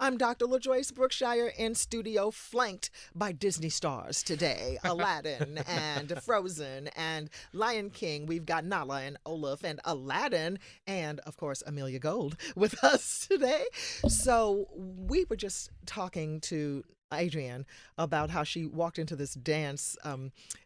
I'm Dr. LaJoyce Brookshire in studio, flanked by Disney stars today. Aladdin and Frozen and Lion King. We've got Nala and Olaf and Aladdin and, of course, Amelia Gold with us today. So we were just talking to Adrienne about how she walked into this dance,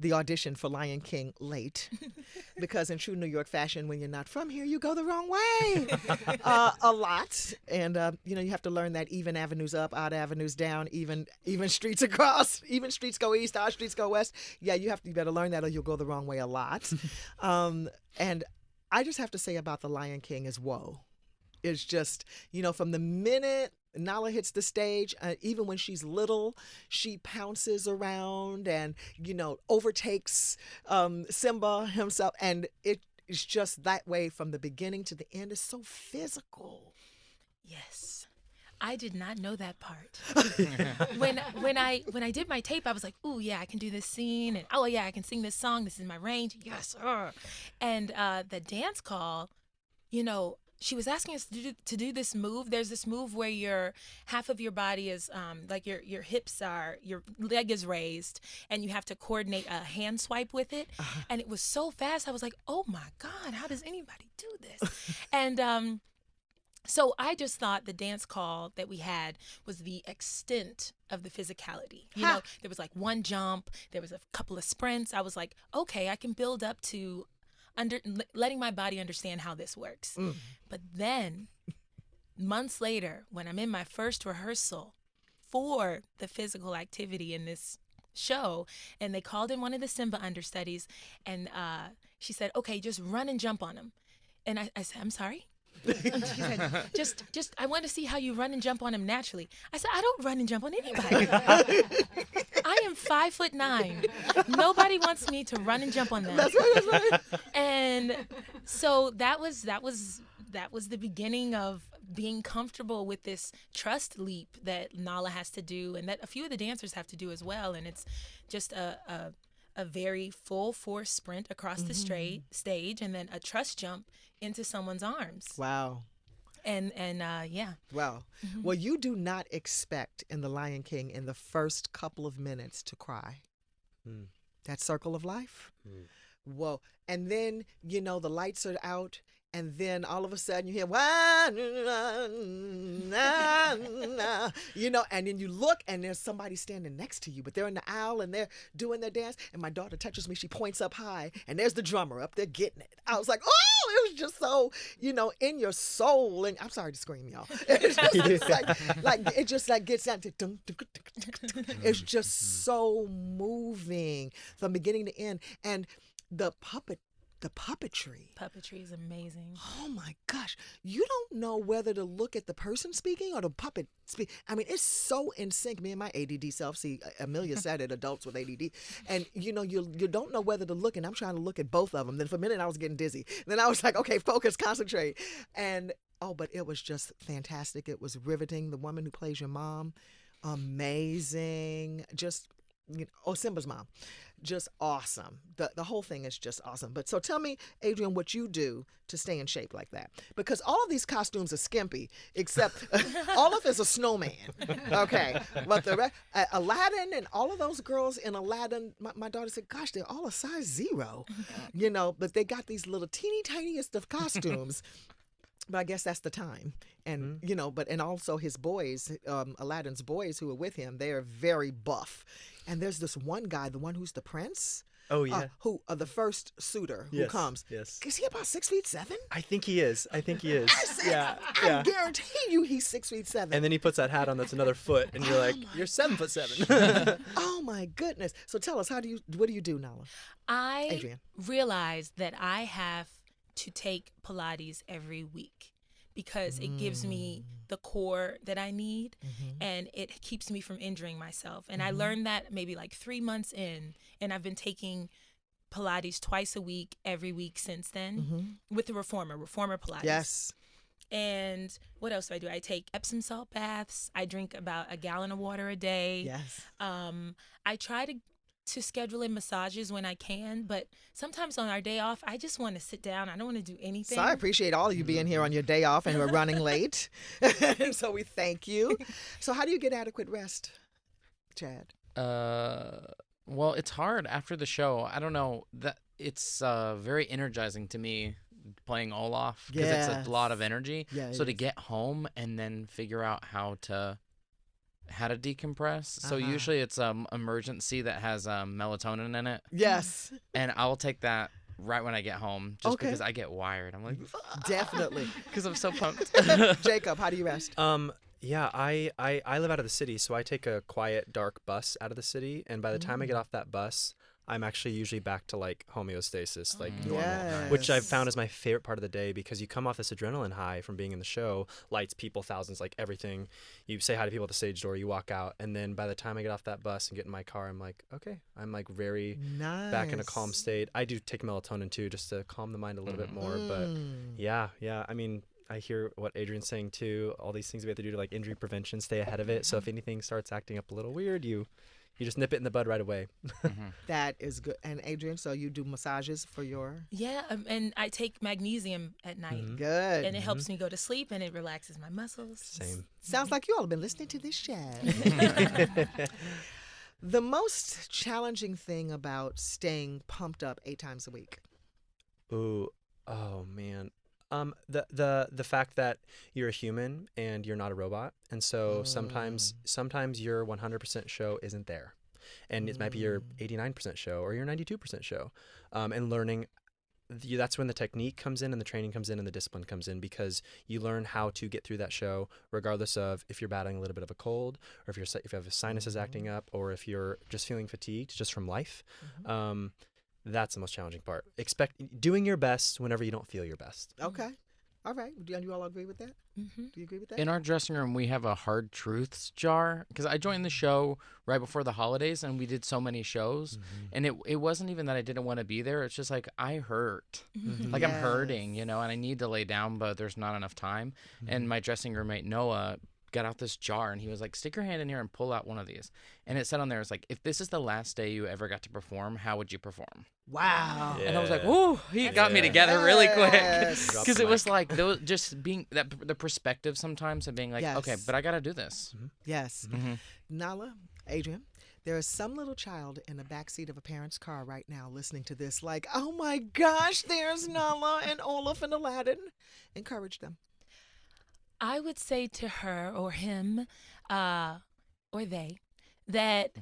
the audition for Lion King late, because in true New York fashion, when you're not from here, you go the wrong way a lot. And, you have to learn that even avenues up, odd avenues down, even streets across, even streets go east, odd streets go west. Yeah, you better learn that or you'll go the wrong way a lot. And I just have to say about the Lion King is whoa. It's just, from the minute Nala hits the stage, even when she's little, she pounces around and, overtakes Simba himself. And it's just that way from the beginning to the end. It's so physical. Yes. I did not know that part. when I did my tape, I was like, "Ooh, yeah, I can do this scene, and oh yeah, I can sing this song. This is my range." Yes, and the dance call, she was asking us to do this move. There's this move where half of your body is like your hips are, your leg is raised, and you have to coordinate a hand swipe with it. And it was so fast. I was like, "Oh my God, how does anybody do this?" And so I just thought the dance call that we had was the extent of the physicality. There was like one jump, there was a couple of sprints. I was like, okay, I can build up to letting my body understand how this works. But then months later, when I'm in my first rehearsal for the physical activity in this show, and they called in one of the Simba understudies, and she said, okay, just run and jump on him. And I said, I'm sorry? She said, just I want to see how you run and jump on him naturally. I said, I don't run and jump on anybody. I am 5'9". Nobody wants me to run and jump on them. That's right. And so that was the beginning of being comfortable with this trust leap that Nala has to do, and that a few of the dancers have to do as well. And it's just a very full force sprint across the stage, and then a trust jump into someone's arms. Wow. And yeah. Wow. Well, you do not expect in The Lion King in the first couple of minutes to cry. That circle of life. Whoa. And then, the lights are out, and then all of a sudden you hear, and then you look and there's somebody standing next to you, but they're in the aisle and they're doing their dance. And my daughter touches me, she points up high, and there's the drummer up there getting it. I was like, oh, it was just so, in your soul. And I'm sorry to scream, y'all. It just gets down to, it's just so moving from beginning to end. And the puppetry. Puppetry is amazing. Oh my gosh. You don't know whether to look at the person speaking or the puppet speak. I mean, it's so in sync. Me and my ADD self, see, Amelia said it, adults with ADD. And, you don't know whether to look, and I'm trying to look at both of them. Then for a minute, I was getting dizzy. Then I was like, okay, focus, concentrate. And, but it was just fantastic. It was riveting. The woman who plays your mom, amazing. Just, Simba's mom. Just awesome. The whole thing is just awesome. But so tell me, Adrienne, what you do to stay in shape like that. Because all of these costumes are skimpy, except Olaf is a snowman. Okay. But Aladdin and all of those girls in Aladdin, my daughter said, gosh, they're all a size 0. But they got these little teeny tiniest of costumes. But I guess that's the time. And, and also his boys, Aladdin's boys who are with him, they are very buff. And there's this one guy, the one who's the prince. Oh, yeah. The first suitor who comes. Yes. Is he about 6'7"? I think he is. I guarantee you he's 6'7". And then he puts that hat on that's another foot, and you're like, you're 7'7". Oh my goodness. So tell us, what do you do, Nala? I realized that I have to take Pilates every week, because it gives me the core that I need, and it keeps me from injuring myself. And I learned that maybe like 3 months in, and I've been taking Pilates twice a week, every week since then, with the Reformer Pilates. Yes. And what else do? I take Epsom salt baths. I drink about a gallon of water a day. Yes. I try to schedule in massages when I can, but sometimes on our day off, I just want to sit down. I don't want to do anything. So I appreciate all of you being here on your day off and we're running late. So we thank you. So how do you get adequate rest, Chad? Well, it's hard after the show. I don't know. That it's very energizing to me playing Olaf because it's a lot of energy. Yeah, so to get home and then figure out how to decompress. So usually it's emergency that has melatonin in it. Yes. And I'll take that right when I get home just because I get wired. I'm like, definitely. because I'm so pumped. Jacob, how do you rest? Yeah, I live out of the city, so I take a quiet, dark bus out of the city, and by the time I get off that bus, I'm actually usually back to like homeostasis, like normal, which I've found is my favorite part of the day because you come off this adrenaline high from being in the show, lights, people, thousands, like everything. You say hi to people at the stage door, you walk out, and then by the time I get off that bus and get in my car, I'm like, okay, I'm like very back in a calm state. I do take melatonin too, just to calm the mind a little bit more, but yeah, I mean, I hear what Adrienne's saying too, all these things we have to do to like injury prevention, stay ahead of it. So if anything starts acting up a little weird, you just nip it in the bud right away. That is good. And Adrienne, so you do massages for your... Yeah, and I take magnesium at night. Good. And it helps me go to sleep and it relaxes my muscles. Same. Sounds like you all have been listening to this show. The most challenging thing about staying pumped up 8 times a week? Ooh, oh man. The fact that you're a human and you're not a robot, and so sometimes your 100% show isn't there, and it might be your 89% show or your 92% show, and learning. That's when the technique comes in and the training comes in and the discipline comes in, because you learn how to get through that show regardless of if you're battling a little bit of a cold or if you have a sinuses acting up or if you're just feeling fatigued just from life. That's the most challenging part. Doing your best whenever you don't feel your best. Okay. All right. Do you all agree with that? Do you agree with that? In our dressing room, we have a hard truths jar because I joined the show right before the holidays and we did so many shows. And it wasn't even that I didn't want to be there. It's just like I hurt. Like I'm hurting, and I need to lay down, but there's not enough time. And my dressing roommate, Noah, got out this jar and he was like, stick your hand in here and pull out one of these. And it said on there, it's like, if this is the last day you ever got to perform, how would you perform? Wow. And I was like, ooh, he got me together really quick. Because it was like, just being the perspective sometimes of being like, okay, but I got to do this. Yes. Nala, Adrienne, there is some little child in the backseat of a parent's car right now listening to this like, oh my gosh, there's Nala and Olaf and Aladdin. Encourage them. I would say to her or him or they that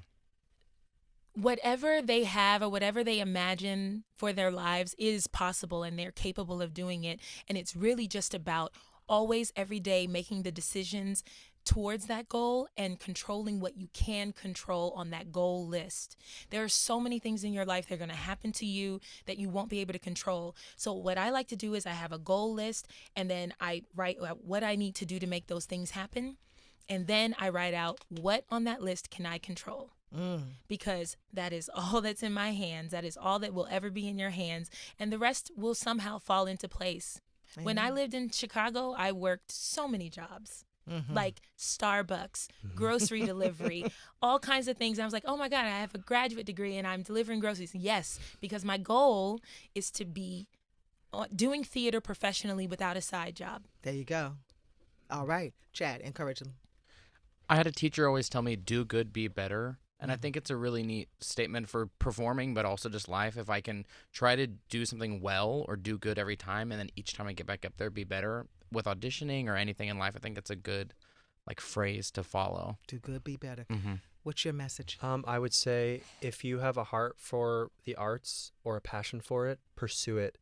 whatever they have or whatever they imagine for their lives is possible and they're capable of doing it. And it's really just about always every day making the decisions towards that goal and controlling what you can control on that goal list. There are so many things in your life that are going to happen to you that you won't be able to control. So what I like to do is I have a goal list and then I write what I need to do to make those things happen. And then I write out what on that list can I control. Because that is all that's in my hands. That is all that will ever be in your hands. And the rest will somehow fall into place. When I lived in Chicago, I worked so many jobs. Like Starbucks, grocery delivery, all kinds of things. And I was like, oh my God, I have a graduate degree and I'm delivering groceries. Yes, because my goal is to be doing theater professionally without a side job. There you go. All right. Chad, encourage them. I had a teacher always tell me, do good, be better. And I think it's a really neat statement for performing, but also just life. If I can try to do something well or do good every time, and then each time I get back up there, be better with auditioning or anything in life, I think it's a good phrase to follow. Do good, be better. What's your message? I would say if you have a heart for the arts or a passion for it, pursue it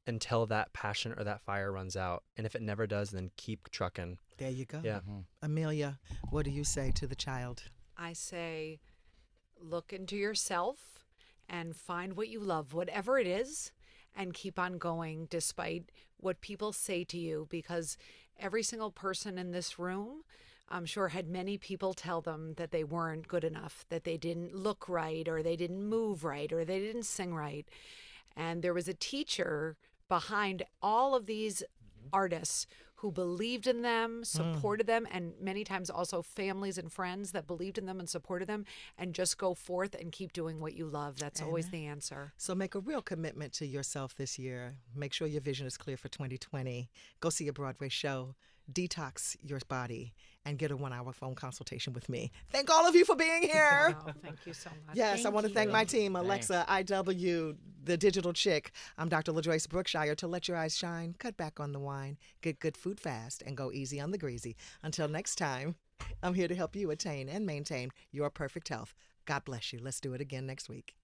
until that passion or that fire runs out. And if it never does, then keep trucking. There you go. Yeah. Amelia, what do you say to the child? I say, look into yourself and find what you love, whatever it is, and keep on going despite what people say to you, because every single person in this room, I'm sure, had many people tell them that they weren't good enough, that they didn't look right, or they didn't move right, or they didn't sing right. And there was a teacher behind all of these artists who believed in them, supported them, and many times also families and friends that believed in them and supported them, and just go forth and keep doing what you love. That's always the answer. So make a real commitment to yourself this year. Make sure your vision is clear for 2020. Go see a Broadway show. Detox your body and get a 1-hour phone consultation with me. Thank all of you for being here. Oh, thank you so much. Yes, I want to thank my team, Thanks. Alexa, IW, the digital chick. I'm Dr. LaJoyce Brookshire. To let your eyes shine, cut back on the wine, get good food fast, and go easy on the greasy. Until next time, I'm here to help you attain and maintain your perfect health. God bless you. Let's do it again next week.